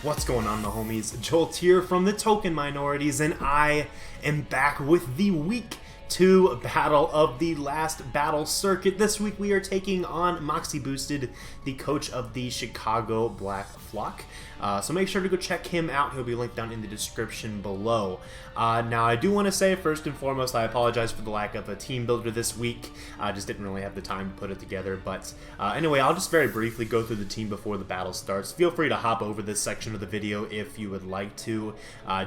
What's going on, the homies? Jolt here from the Token Minorities, and I am back with the Week 2 battle of the last battle circuit. This week we are taking on Moxie Boosted, the coach of the Chicago Black Flock. So make sure to go check him out. He'll be linked down in the description below. Now, I do want to say, first and foremost, I apologize for the lack of a team builder this week. I just didn't really have the time to put it together. But anyway, I'll just very briefly go through the team before the battle starts. Feel free to hop over this section of the video if you would like to,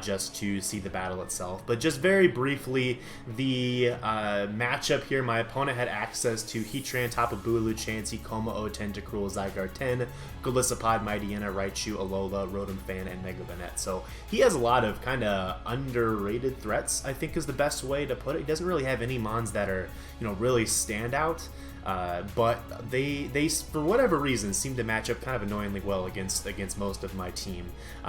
just to see the battle itself. But just very briefly, the matchup here, my opponent had access to Heatran, Tapu Bulu, Chansey, Kommo-o, Tentacruel, Zygarde 10, Golisopod, Mightyena, Raichu, Alola, Rotom Fan, and Mega Banette. So he has a lot of kind of underrated threats, I think is the best way to put it. He doesn't really have any mons that are, really stand out. But they for whatever reason seem to match up kind of annoyingly well against most of my team,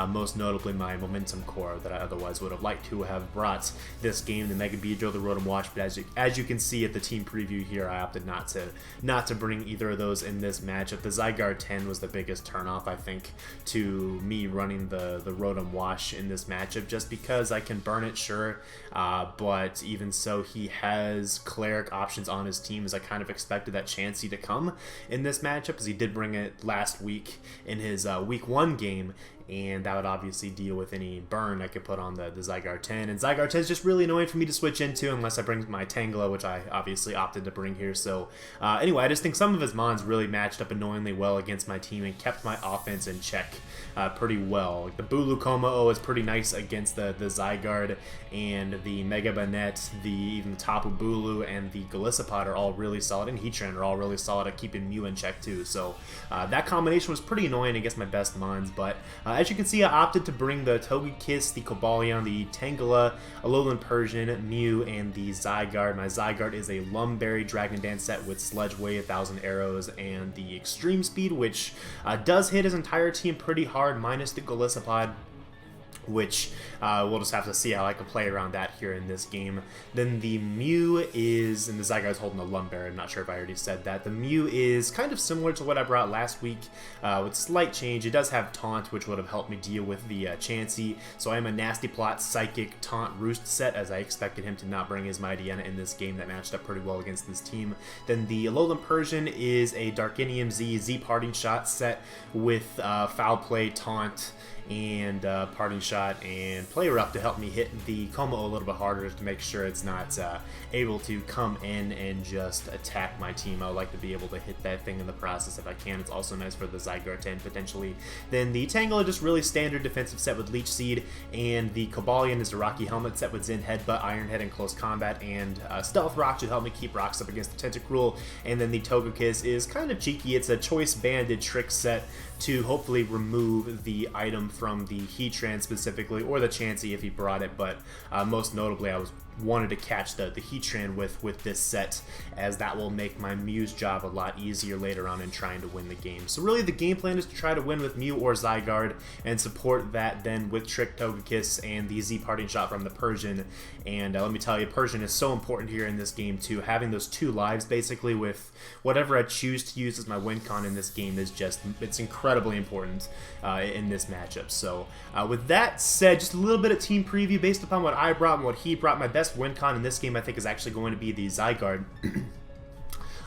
most notably my Momentum Core that I otherwise would have liked to have brought this game, the Mega Beedrill, the Rotom Wash. But as you can see at the team preview here, I opted not to bring either of those in this matchup. The Zygarde 10 was the biggest turnoff, I think, to me running the Rotom Wash in this matchup, just because I can burn it, sure, but even so, he has Cleric options on his team, as I kind of expected that Chansey to come in this matchup, because he did bring it last week in his week 1 game, and that would obviously deal with any burn I could put on the Zygarde 10. And Zygarde 10 is just really annoying for me to switch into unless I bring my Tangela, which I obviously opted to bring here. So anyway, I just think some of his mons really matched up annoyingly well against my team and kept my offense in check pretty well. Like the Bulu Kommo-o is pretty nice against the Zygarde, and the Mega Banette, even the Tapu Bulu, and the Golisopod are all really solid, and Heatran are all really solid at keeping Mew in check too. So that combination was pretty annoying against my best mons, but as you can see, I opted to bring the Togekiss, the Cobalion, the Tangela, Alolan Persian, Mew, and the Zygarde. My Zygarde is a Lumberry Dragon Dance set with Sledge Wave, 1,000 Arrows, and the Extreme Speed, which does hit his entire team pretty hard, minus the Golisopod, which we'll just have to see how I can play around that here in this game. Then the Mew is, and the Zygarde's holding a Lumberry, I'm not sure if I already said that. The Mew is kind of similar to what I brought last week, with slight change. It does have Taunt, which would have helped me deal with the Chansey, so I am a Nasty Plot, Psychic, Taunt, Roost set, as I expected him to not bring his Mightyena in this game. That matched up pretty well against this team. Then the Alolan Persian is a Darkinium Z Parting Shot set with Foul Play, Taunt, and Parting Shot and Play Rough to help me hit the Kommo-o a little bit harder to make sure it's not able to come in and just attack my team. I would like to be able to hit that thing in the process if I can. It's also nice for the Zygarde 10 potentially. Then the Tangela, just really standard defensive set with Leech Seed, and the Cobalion is a Rocky Helmet set with Zen Headbutt, Iron Head in close combat, and Stealth Rock to help me keep rocks up against the Tentacruel. And then the Togekiss is kind of cheeky. It's a Choice Banded Trick set to hopefully remove the item from the Heatran specifically, or the Chansey if he brought it, but most notably I wanted to catch the Heatran with this set, as that will make my Mew's job a lot easier later on in trying to win the game. So really the game plan is to try to win with Mew or Zygarde, and support that then with Trick Togekiss and the Z Parting Shot from the Persian. And let me tell you, Persian is so important here in this game too. Having those 2 lives basically with whatever I choose to use as my win con in this game is just, it's incredibly important in this matchup. So with that said, just a little bit of team preview based upon what I brought and what he brought. My best win con in this game I think is actually going to be the Zygarde.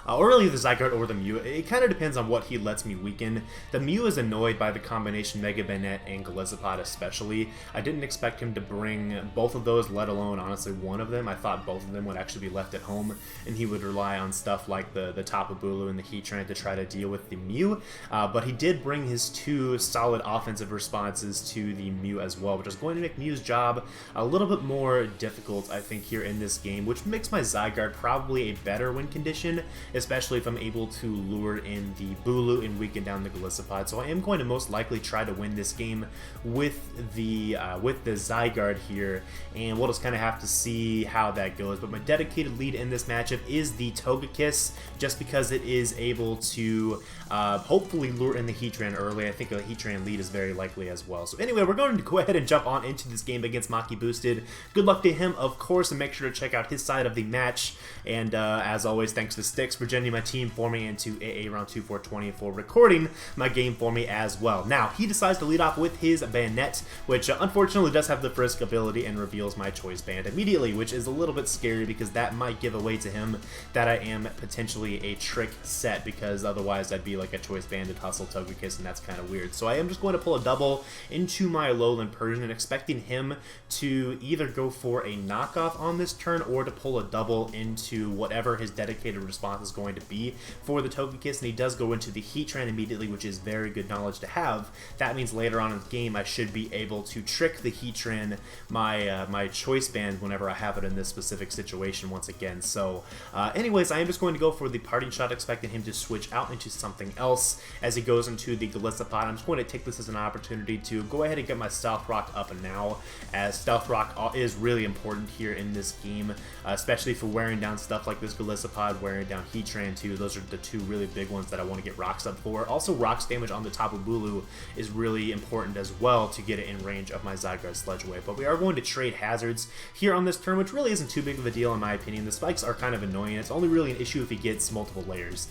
Or really the Zygarde or the Mew. It kind of depends on what he lets me weaken. The Mew is annoyed by the combination Mega Banette and Golisopod especially. I didn't expect him to bring both of those, let alone honestly one of them. I thought both of them would actually be left at home, and he would rely on stuff like the Tapu Bulu and the Heatran to try to deal with the Mew. But he did bring his 2 solid offensive responses to the Mew as well, which is going to make Mew's job a little bit more difficult, I think, here in this game, which makes my Zygarde probably a better win condition, especially if I'm able to lure in the Bulu and weaken down the Golisopod. So I am going to most likely try to win this game with the Zygarde here, and we'll just kind of have to see how that goes. But my dedicated lead in this matchup is the Togekiss, just because it is able to hopefully lure in the Heatran early. I think a Heatran lead is very likely as well. So anyway, we're going to go ahead and jump on into this game against Moxie Boosted. Good luck to him, of course, and make sure to check out his side of the match. And as always, thanks to Sticks for joining my team for me, and to AA Round 2420 for recording my game for me as well. Now, he decides to lead off with his Bayonet, which unfortunately does have the Frisk ability and reveals my Choice Band immediately, which is a little bit scary because that might give away to him that I am potentially a trick set, because otherwise I'd be like a Choice Banded Hustle Togekiss, and that's kind of weird. So I am just going to pull a double into my Alolan Persian and expecting him to either go for a knockoff on this turn or to pull a double into whatever his dedicated response is going to be for the Togekiss, and he does go into the Heatran immediately, which is very good knowledge to have. That means later on in the game I should be able to trick the Heatran my Choice Band whenever I have it in this specific situation once again. So anyways, I am just going to go for the Parting Shot, expecting him to switch out into something else as he goes into the Golisopod. I'm just going to take this as an opportunity to go ahead and get my Stealth Rock up and now, as Stealth Rock is really important here in this game, especially for wearing down stuff like this Golisopod, wearing down Heatran too. Those are the two really big ones that I want to get rocks up for. Also, rocks damage on the Tapu Bulu is really important as well to get it in range of my Zygarde Sludge Wave. But we are going to trade hazards here on this turn, which really isn't too big of a deal in my opinion. The spikes are kind of annoying. It's only really an issue if he gets multiple layers,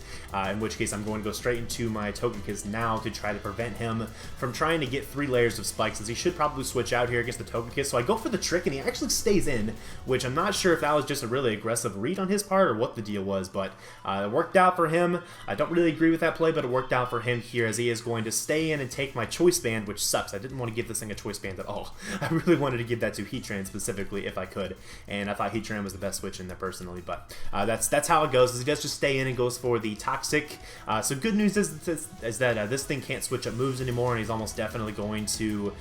in which case I'm going to go straight into my Togekiss now to try to prevent him from trying to get 3 layers of spikes, as he should probably switch out here against the Togekiss. So I go for the trick, and he actually stays in, which I'm not sure if that was just a really aggressive read on his part or what the deal was, but it worked out for him. I don't really agree with that play, but it worked out for him here, as he is going to stay in and take my Choice Band, which sucks. I didn't want to give this thing a Choice Band at all. I really wanted to give that to Heatran specifically if I could, and I thought Heatran was the best switch in there personally, but that's how it goes, is he does just stay in and goes for the Toxic. So good news is that this thing can't switch up moves anymore, and he's almost definitely going to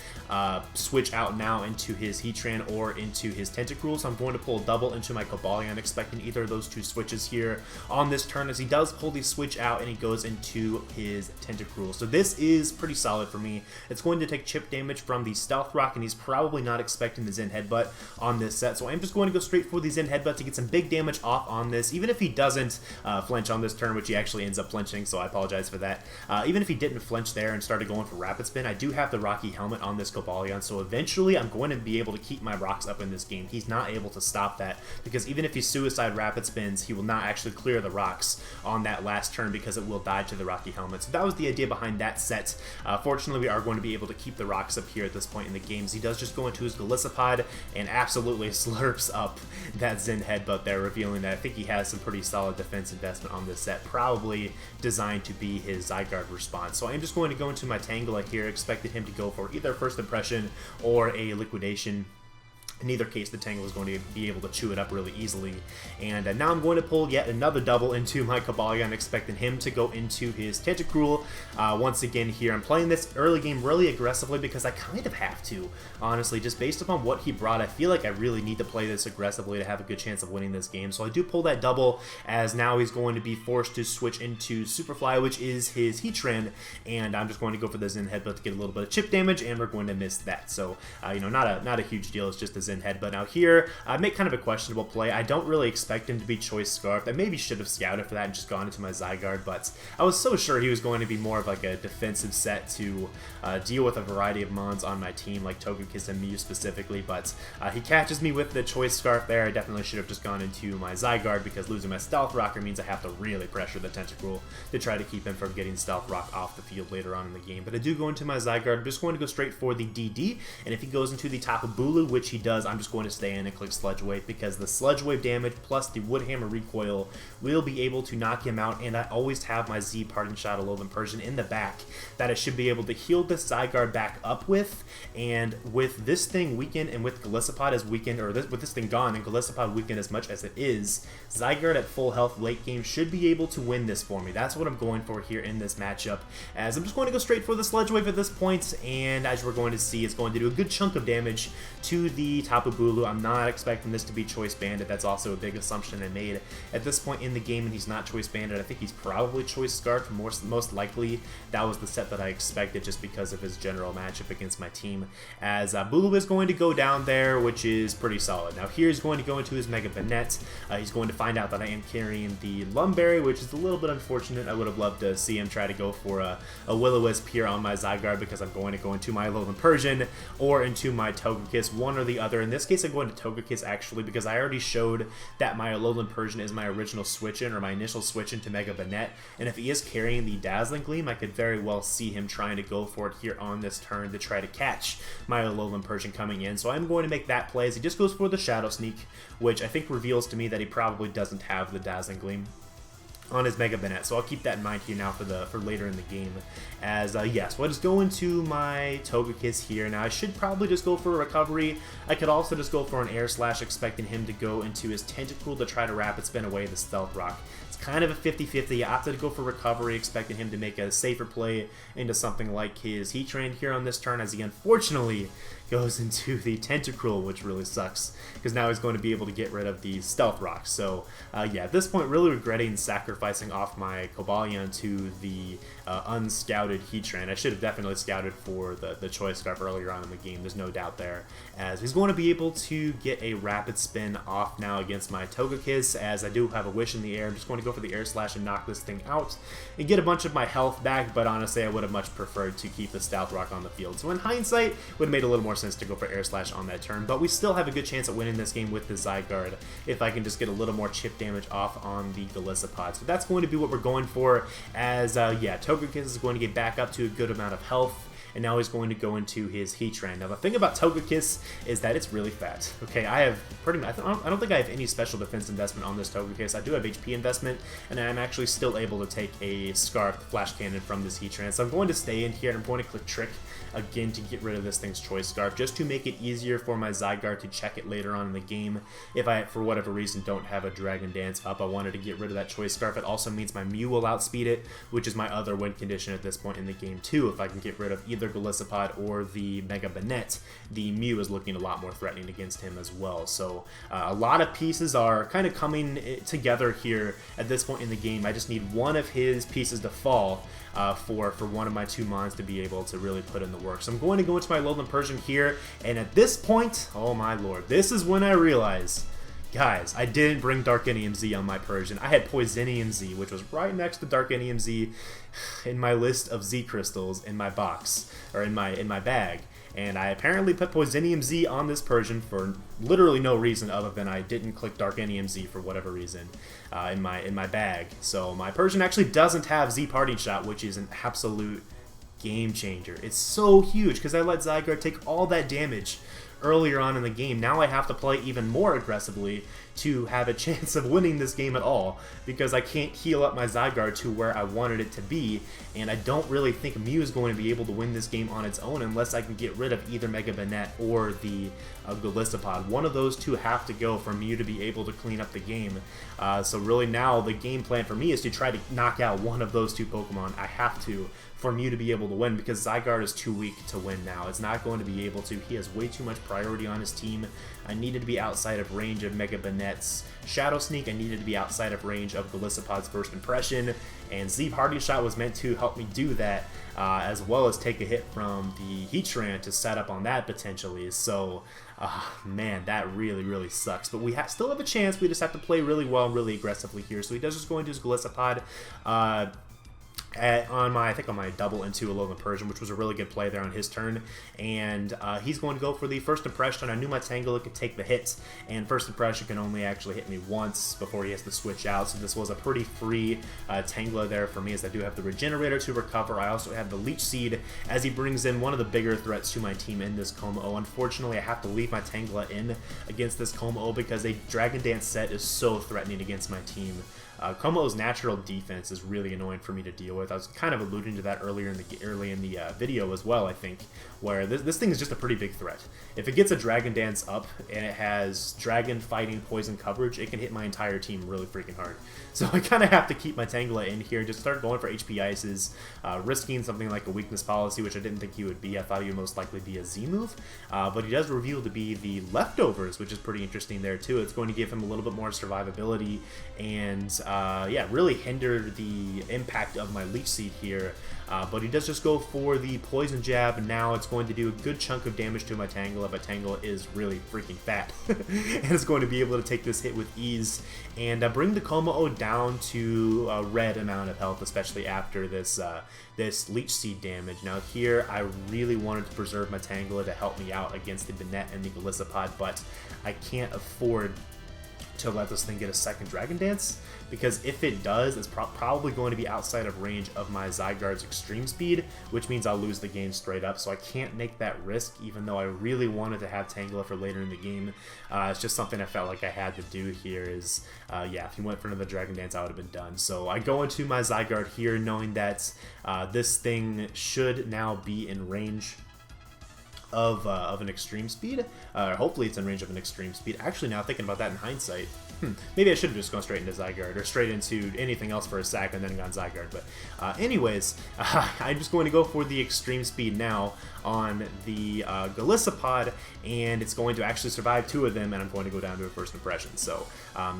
switch out now into his Heatran or into his Tentacruel. So I'm going to pull a double into my Cobalion, expecting either of those two switches here on this turn, as he does pull the switch out and he goes into his Tentacruel. So this is pretty solid for me. It's going to take chip damage from the Stealth Rock, and he's probably not expecting the Zen Headbutt on this set. So I'm just going to go straight for the Zen Headbutt to get some big damage off on this, even if he doesn't flinch on this turn, which he actually ends up flinching, so I apologize for that. Even if he didn't flinch there and started going for Rapid Spin, I do have the Rocky Helmet on this Cobalion, so eventually I'm going to be able to keep my rocks up in this game. He's not able to stop that, because even if he Suicide Rapid Spins, he will not actually clear the rocks on that last turn because it will die to the Rocky Helmet. So that was the idea behind that set. Fortunately, we are going to be able to keep the rocks up here at this point in the games. He does just go into his Golisopod and absolutely slurps up that Zen Headbutt there, revealing that I think he has some pretty solid defense investment on this set, probably designed to be his Zygarde response. So I'm just going to go into my Tangela here, expected him to go for either First Impression or a Liquidation. In either case, the Tangle is going to be able to chew it up really easily. And now I'm going to pull yet another double into my Cobalion, expecting him to go into his Tentacruel. Once again here, I'm playing this early game really aggressively because I kind of have to, honestly. Just based upon what he brought, I feel like I really need to play this aggressively to have a good chance of winning this game. So I do pull that double, as now he's going to be forced to switch into Superfly, which is his Heatran, and I'm just going to go for the Zen Headbutt to get a little bit of chip damage, and we're going to miss that. So, you know, not a huge deal. It's just a Zen Headbutt. Now here, I make kind of a questionable play. I don't really expect him to be Choice Scarfed. I maybe should have scouted for that and just gone into my Zygarde, but I was so sure he was going to be more of like a defensive set to deal with a variety of mons on my team, like Togekiss and Mew specifically, but he catches me with the Choice Scarf there. I definitely should have just gone into my Zygarde, because losing my Stealth Rocker means I have to really pressure the Tentacruel to try to keep him from getting Stealth Rock off the field later on in the game. But I do go into my Zygarde. I'm just going to go straight for the DD, and if he goes into the Tapu Bulu, which he does, I'm just going to stay in and click Sludge Wave, because the Sludge Wave damage plus the Wood Hammer recoil will be able to knock him out, and I always have my Z Parting Shot Alolan Persian in the back that I should be able to heal this Zygarde back up with, and with this thing weakened and with Golisopod as weakened, or with this thing gone and Golisopod weakened as much as it is, Zygarde at full health late game should be able to win this for me. That's what I'm going for here in this matchup, as I'm just going to go straight for the Sludge Wave at this point, and as we're going to see, it's going to do a good chunk of damage to the Tapu Bulu. I'm not expecting this to be Choice Banded. That's also a big assumption I made at this point in the game, and he's not Choice Banded. I think he's probably Choice Scarfed. Most likely that was the set that I expected, just because of his general matchup against my team, as Bulu is going to go down there, which is pretty solid. Now here he's going to go into his Mega Banette. He's going to find out that I am carrying the Lumberry, which is a little bit unfortunate. I would have loved to see him try to go for a Will-O-Wisp here on my Zygarde, because I'm going to go into my Alolan Persian or into my Togekiss. One or the other either. In this case, I'm going to Togekiss actually, because I already showed that my Alolan Persian is my original switch-in, or my initial switch-in to Mega Banette, and if he is carrying the Dazzling Gleam, I could very well see him trying to go for it here on this turn to try to catch my Alolan Persian coming in. So I'm going to make that play as he just goes for the Shadow Sneak, which I think reveals to me that he probably doesn't have the Dazzling Gleam on his Mega Banette, so I'll keep that in mind here now for later in the game. As yes, we'll just go into my Togekiss here. Now I should probably just go for a recovery. I could also just go for an Air Slash, expecting him to go into his Tentacruel to try to Rapid Spin away the Stealth Rock. It's kind of a 50-50. I opted to go for recovery, expecting him to make a safer play into something like his Heatran here on this turn, as he unfortunately goes into the Tentacruel, which really sucks, because now he's going to be able to get rid of the Stealth Rock. So yeah, at this point, really regretting sacrificing off my Cobalion to the unscouted Heatran. I should have definitely scouted for the Choice Scarf earlier on in the game, there's no doubt there, as he's going to be able to get a Rapid Spin off now against my Togekiss, as I do have a Wish in the air. I'm just going to go for the Air Slash and knock this thing out and get a bunch of my health back, but honestly, I would have much preferred to keep the Stealth Rock on the field. So in hindsight, it would have made a little more sense to go for Air Slash on that turn, but we still have a good chance at winning this game with the Zygarde if I can just get a little more chip damage off on the Golisopod. So that's going to be what we're going for, as yeah, Togekiss is going to get back up to a good amount of health, and now he's going to go into his Heatran. Now the thing about Togekiss is that it's really fat. Okay, I have pretty much, I don't think I have any special defense investment on this Togekiss. I do have HP investment, and I'm actually still able to take a Scarf Flash Cannon from this Heatran. So I'm going to stay in here, and I'm going to click Trick again to get rid of this thing's Choice Scarf, just to make it easier for my Zygarde to check it later on in the game. If I, for whatever reason, don't have a Dragon Dance up, I wanted to get rid of that Choice Scarf. It also means my Mew will outspeed it, which is my other win condition at this point in the game too. If I can get rid of either Golisopod or the Mega Banette, the Mew is looking a lot more threatening against him as well. So a lot of pieces are kind of coming together here at this point in the game. I just need one of his pieces to fall for one of my two Mons to be able to really put in the work. So I'm going to go into my Alolan Persian here, and at this point, oh my lord, this is when I realize, guys, I didn't bring Darkinium Z on my Persian. I had Poisonium Z, which was right next to Darkinium Z in my list of Z crystals in my box, or in my bag. And I apparently put Poisonium Z on this Persian for literally no reason other than I didn't click Darkinium Z for whatever reason in my bag. So my Persian actually doesn't have Z Parting Shot, which is an absolute game changer. It's so huge because I let Zygarde take all that damage earlier on in the game. Now I have to play even more aggressively to have a chance of winning this game at all, because I can't heal up my Zygarde to where I wanted it to be, and I don't really think Mew is going to be able to win this game on its own unless I can get rid of either Mega Banette or the Golisopod. One of those two have to go for Mew to be able to clean up the game. So really now the game plan for me is to try to knock out one of those two Pokemon. I have to, for Mew to be able to win, because Zygarde is too weak to win now. It's not going to be able to. He has way too much priority on his team. I needed to be outside of range of Mega Banette's Shadow Sneak. I needed to be outside of range of Golisopod's First Impression, and Z Parting Shot was meant to help me do that, as well as take a hit from the Heatran to set up on that potentially. So, man, that really, really sucks. But we still have a chance. We just have to play really well and really aggressively here. So he does just go into his Golisopod. On my double into Alolan Persian, which was a really good play there on his turn, and he's going to go for the First Impression. I knew my Tangela could take the hits, and First Impression can only actually hit me once before he has to switch out, so this was a pretty free Tangela there for me, as I do have the Regenerator to recover. I also have the Leech Seed, as he brings in one of the bigger threats to my team in this Como. Unfortunately, I have to leave my Tangela in against this Como because a Dragon Dance set is so threatening against my team. Como's natural defense is really annoying for me to deal with. I was kind of alluding to that early in the video as well, I think, where this thing is just a pretty big threat. If it gets a Dragon Dance up and it has Dragon Fighting Poison coverage, it can hit my entire team really freaking hard. So I kind of have to keep my Tangela in here, just start going for HP Ices, risking something like a Weakness Policy, which I didn't think he would be. I thought he would most likely be a Z move, but he does reveal to be the Leftovers, which is pretty interesting there too. It's going to give him a little bit more survivability and yeah, really hinder the impact of my Leech Seed here. But he does just go for the Poison Jab. Now it's going to do a good chunk of damage to my Tangela, but Tangela is really freaking fat. And it's going to be able to take this hit with ease and bring the Kommo-o down to a red amount of health, especially after this this Leech Seed damage. Now here, I really wanted to preserve my Tangela to help me out against the Banette and the Golisopod, but I can't afford to let this thing get a second Dragon Dance, because if it does, it's probably going to be outside of range of my Zygarde's Extreme Speed, which means I'll lose the game straight up, so I can't make that risk, even though I really wanted to have Tangela for later in the game. It's just something I felt like I had to do here is, yeah, if he went for another Dragon Dance, I would have been done. So I go into my Zygarde here, knowing that this thing should now be in range of an Extreme Speed. Hopefully it's in range of an Extreme Speed. Actually, now thinking about that in hindsight, maybe I should have just gone straight into Zygarde, or straight into anything else for a sec and then gone Zygarde. But anyways, I'm just going to go for the Extreme Speed now on the Golisopod, and it's going to actually survive 2 of them, and I'm going to go down to a first impression. So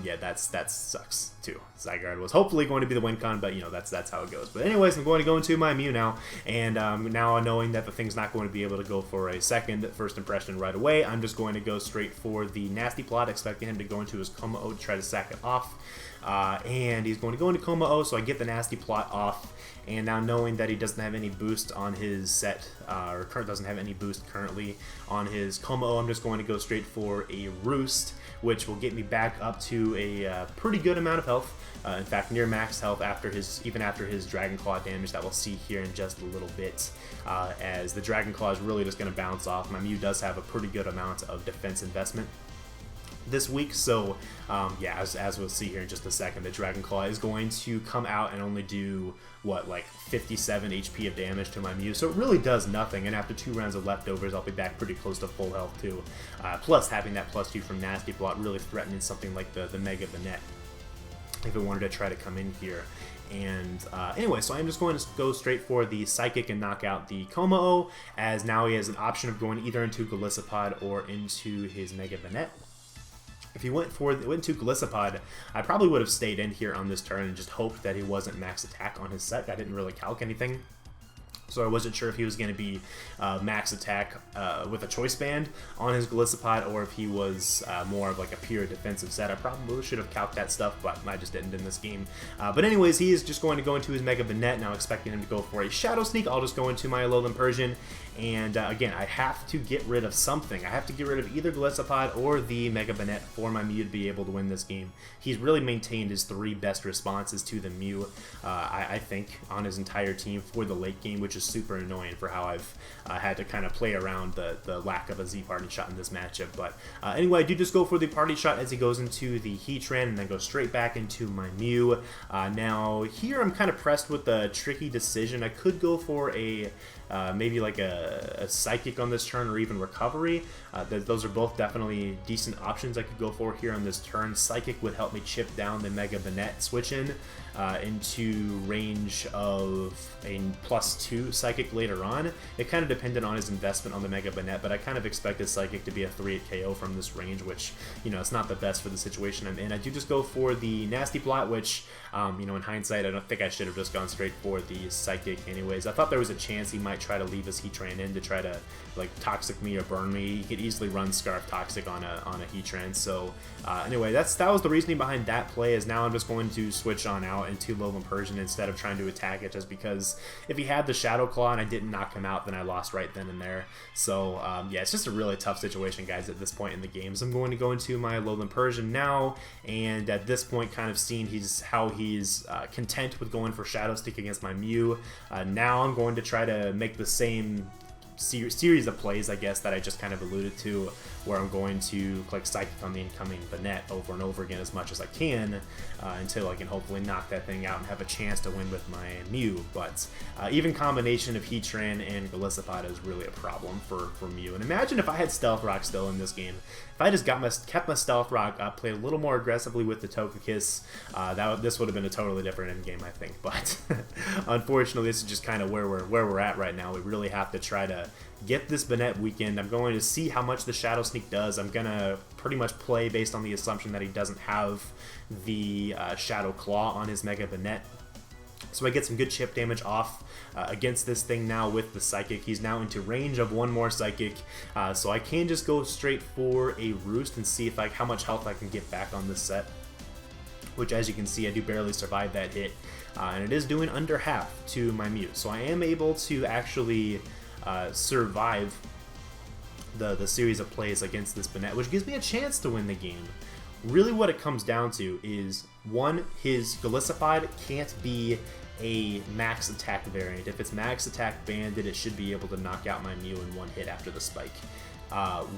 yeah, that sucks too. Zygarde was hopefully going to be the win con, but you know, that's how it goes. But anyways, I'm going to go into my Mew now, and now knowing that the thing's not going to be able to go for a second first impression right away, I'm just going to go straight for the Nasty Plot, expecting him to go into his Kommo-o to try to sack it off. And he's going to go into Kommo-o, so I get the Nasty Plot off. And now knowing that he doesn't have any boost on his set, or doesn't have any boost currently on his Kommo-o, I'm just going to go straight for a Roost, which will get me back up to a pretty good amount of health. In fact, near max health even after his Dragon Claw damage that we'll see here in just a little bit, as the Dragon Claw is really just going to bounce off. My Mew does have a pretty good amount of defense investment this week, so yeah, as we'll see here in just a second, the Dragon Claw is going to come out and only do, what, like 57 HP of damage to my Mew, so it really does nothing, and after 2 rounds of leftovers, I'll be back pretty close to full health too. Plus, having that +2 from Nasty Plot really threatening something like the Mega Banette if it wanted to try to come in here. And anyway, so I'm just going to go straight for the Psychic and knock out the Kommo-o, as now he has an option of going either into Golisopod or into his Mega Banette. If he went to Golisopod, I probably would have stayed in here on this turn and just hoped that he wasn't max attack on his set. I didn't really calc anything, so I wasn't sure if he was going to be max attack with a Choice Band on his Golisopod, or if he was more of like a pure defensive set. I probably should have calced that stuff, but I just didn't in this game. But anyways, he is just going to go into his Mega Banette, now expecting him to go for a Shadow Sneak. I'll just go into my Alolan Persian, and again, I have to get rid of something. I have to get rid of either Golisopod or the Mega Banette for my Mew to be able to win this game. He's really maintained his 3 best responses to the Mew, I think, on his entire team for the late game, which is super annoying for how I've had to kind of play around the lack of a Z Party Shot in this matchup. But anyway, I do just go for the Party Shot as he goes into the Heatran, and then go straight back into my Mew. Now here I'm kind of pressed with a tricky decision. I could go for a maybe like a Psychic on this turn, or even Recovery. Those are both definitely decent options I could go for here on this turn. Psychic would help me chip down the Mega Banette switch into range of a +2 Psychic later on. It kind of depended on his investment on the Mega Banette, but I kind of expected Psychic to be a 3-8 KO from this range, which, you know, it's not the best for the situation I'm in. I do just go for the Nasty Plot, which, you know, in hindsight, I don't think I should have just gone straight for the Psychic anyways. I thought there was a chance he might try to leave his Heatran in to try to, like, Toxic me or burn me. He could easily run Scarf Toxic on a Heatran, so anyway, that was the reasoning behind that play, is now I'm just going to switch on out into Alolan Persian instead of trying to attack it, just because if he had the Shadow Claw and I didn't knock him out, then I lost right then and there. So yeah, it's just a really tough situation, guys, at this point in the game. So I'm going to go into my Alolan Persian now, and at this point kind of seeing how he's content with going for Shadow Stick against my Mew. Now I'm going to try to make the same series of plays, I guess, that I just kind of alluded to, where I'm going to click Psychic on the incoming Banette over and over again as much as I can, until I can hopefully knock that thing out and have a chance to win with my Mew. But even combination of Heatran and Golisopod is really a problem for Mew. And imagine if I had Stealth Rock still in this game. If I just kept my Stealth Rock up, played a little more aggressively with the Togekiss, this would have been a totally different endgame, I think. But unfortunately, this is just kind of where we're at right now. We really have to try to to get this Banette weakened. I'm going to see how much the Shadow Sneak does. I'm going to pretty much play based on the assumption that he doesn't have the Shadow Claw on his Mega Banette. So I get some good chip damage off against this thing now with the Psychic. He's now into range of one more Psychic, so I can just go straight for a Roost and see if how much health I can get back on this set. Which, as you can see, I do barely survive that hit, and it is doing under half to my Mew. So I am able to actually survive the series of plays against this Banette, which gives me a chance to win the game. Really what it comes down to is, one, his Golisopod can't be a max attack variant. If it's max attack banded, it should be able to knock out my Mew in one hit after the spike.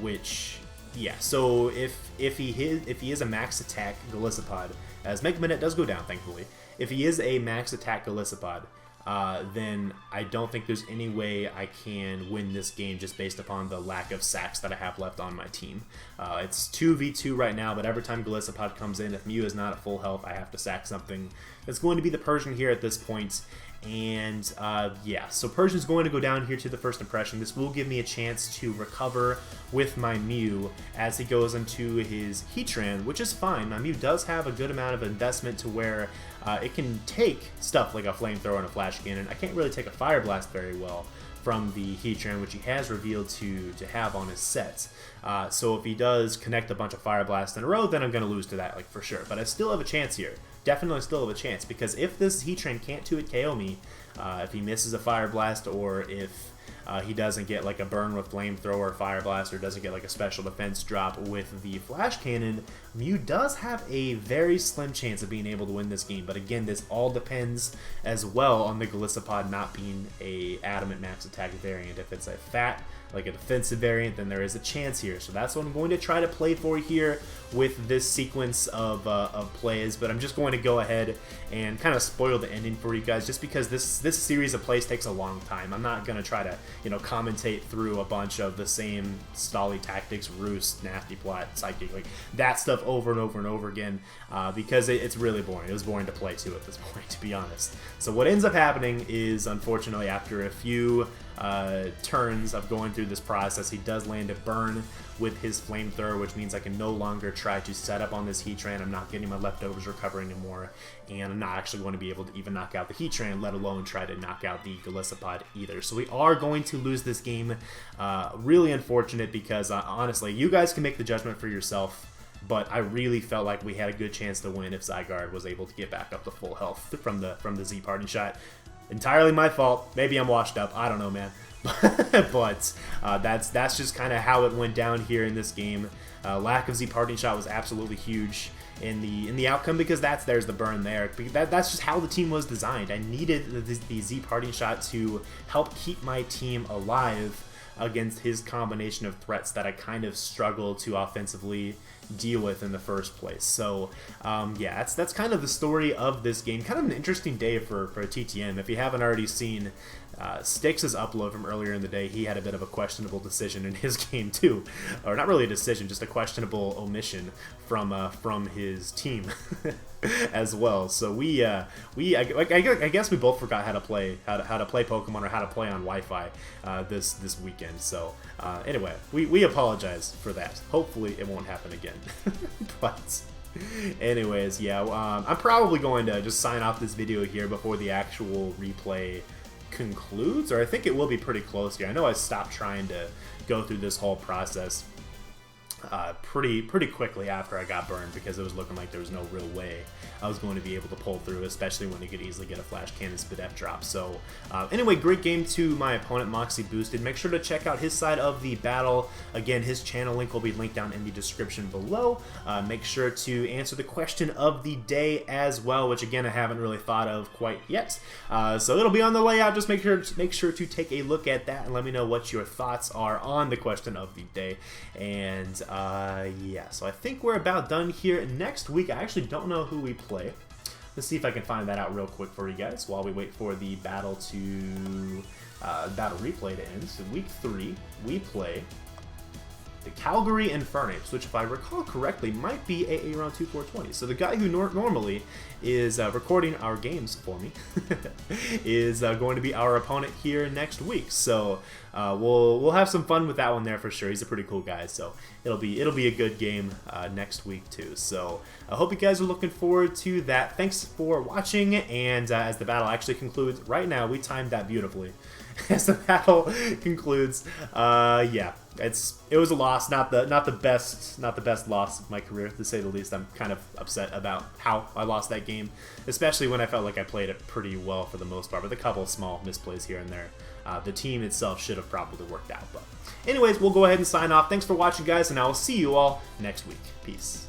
Which, yeah, so if he is a max attack Golisopod, as Mega Banette does go down, thankfully, if he is a max attack Golisopod, then I don't think there's any way I can win this game just based upon the lack of sacks that I have left on my team. It's 2v2 right now, but every time Golisopod comes in, if Mew is not at full health, I have to sack something. It's going to be the Persian here at this point. And yeah, so Persian's going to go down here to the first impression. This will give me a chance to recover with my Mew as he goes into his Heatran, which is fine. My Mew does have a good amount of investment to where it can take stuff like a Flamethrower and a Flash Cannon. I can't really take a Fire Blast very well from the Heatran, which he has revealed to have on his sets. So if he does connect a bunch of Fire Blasts in a row, then I'm going to lose to that, like, for sure. But I still have a chance here. Definitely still have a chance, because if this Heatran can't 2-hit KO me, if he misses a Fire Blast, or if he doesn't get like a burn with Flamethrower or Fire Blast, or doesn't get like a special defense drop with the Flash Cannon, Mew does have a very slim chance of being able to win this game. But again, this all depends as well on the Golisopod not being a adamant max attack variant. If it's a fat, like a defensive variant, then there is a chance here. So that's what I'm going to try to play for here with this sequence of plays. But I'm just going to go ahead and kind of spoil the ending for you guys, just because this series of plays takes a long time. I'm not going to try to, you know, commentate through a bunch of the same stally tactics, Roost, Nasty Plot, Psychic, like that stuff over and over and over again, because it's really boring. It was boring to play too at this point, to be honest. So what ends up happening is, unfortunately, after a few turns of going through this process, he does land a burn with his Flamethrower, which means I can no longer try to set up on this Heatran. I'm not getting my leftovers recover anymore, and I'm not actually going to be able to even knock out the Heatran, let alone try to knock out the Golisopod either. So we are going to lose this game. Really unfortunate, because honestly, you guys can make the judgment for yourself, but I really felt like we had a good chance to win if Zygarde was able to get back up to full health from the Z parting shot. Entirely my fault. Maybe I'm washed up. I don't know, man. But that's just kind of how it went down here in this game. Lack of Z parting shot was absolutely huge in the outcome, because there's the burn there. That's just how the team was designed. I needed the Z parting shot to help keep my team alive against his combination of threats that I kind of struggled to offensively deal with in the first place. So yeah, that's kind of the story of this game. Kind of an interesting day for TTM. If you haven't already seen Styx's upload from earlier in the day, he had a bit of a questionable decision in his game too, or not really a decision, just a questionable omission from his team as well. So I guess we both forgot how to play Pokemon, or how to play on Wi-Fi this weekend. So anyway, we apologize for that. Hopefully it won't happen again. But anyways, yeah, I'm probably going to just sign off this video here before the actual replay concludes, or I think it will be pretty close here. I know I stopped trying to go through this whole process pretty quickly after I got burned, because it was looking like there was no real way I was going to be able to pull through, especially when you could easily get a Flash Cannon Spadef drop. So anyway, great game to my opponent, Moxie Boosted. Make sure to check out his side of the battle. Again, his channel link will be linked down in the description below. Make sure to answer the question of the day as well, which again I haven't really thought of quite yet. So it'll be on the layout. Just make sure to take a look at that and let me know what your thoughts are on the question of the day. And yeah, so I think we're about done here. Next week, I actually don't know who we play. Let's see if I can find that out real quick for you guys while we wait for the battle replay to end. So week 3, we play the Calgary Infernape, which if I recall correctly might be AA round 2420. So the guy who normally is recording our games for me is going to be our opponent here next week. So we'll have some fun with that one there for sure. He's a pretty cool guy, so it'll be a good game next week too. So I hope you guys are looking forward to that. Thanks for watching, and as the battle actually concludes right now, we timed that beautifully. As the battle concludes, yeah, it was a loss, not the best loss of my career, to say the least. I'm kind of upset about how I lost that game, especially when I felt like I played it pretty well for the most part, with a couple of small misplays here and there. The team itself should have probably worked out, but anyways, we'll go ahead and sign off. Thanks for watching, guys, and I will see you all next week. Peace.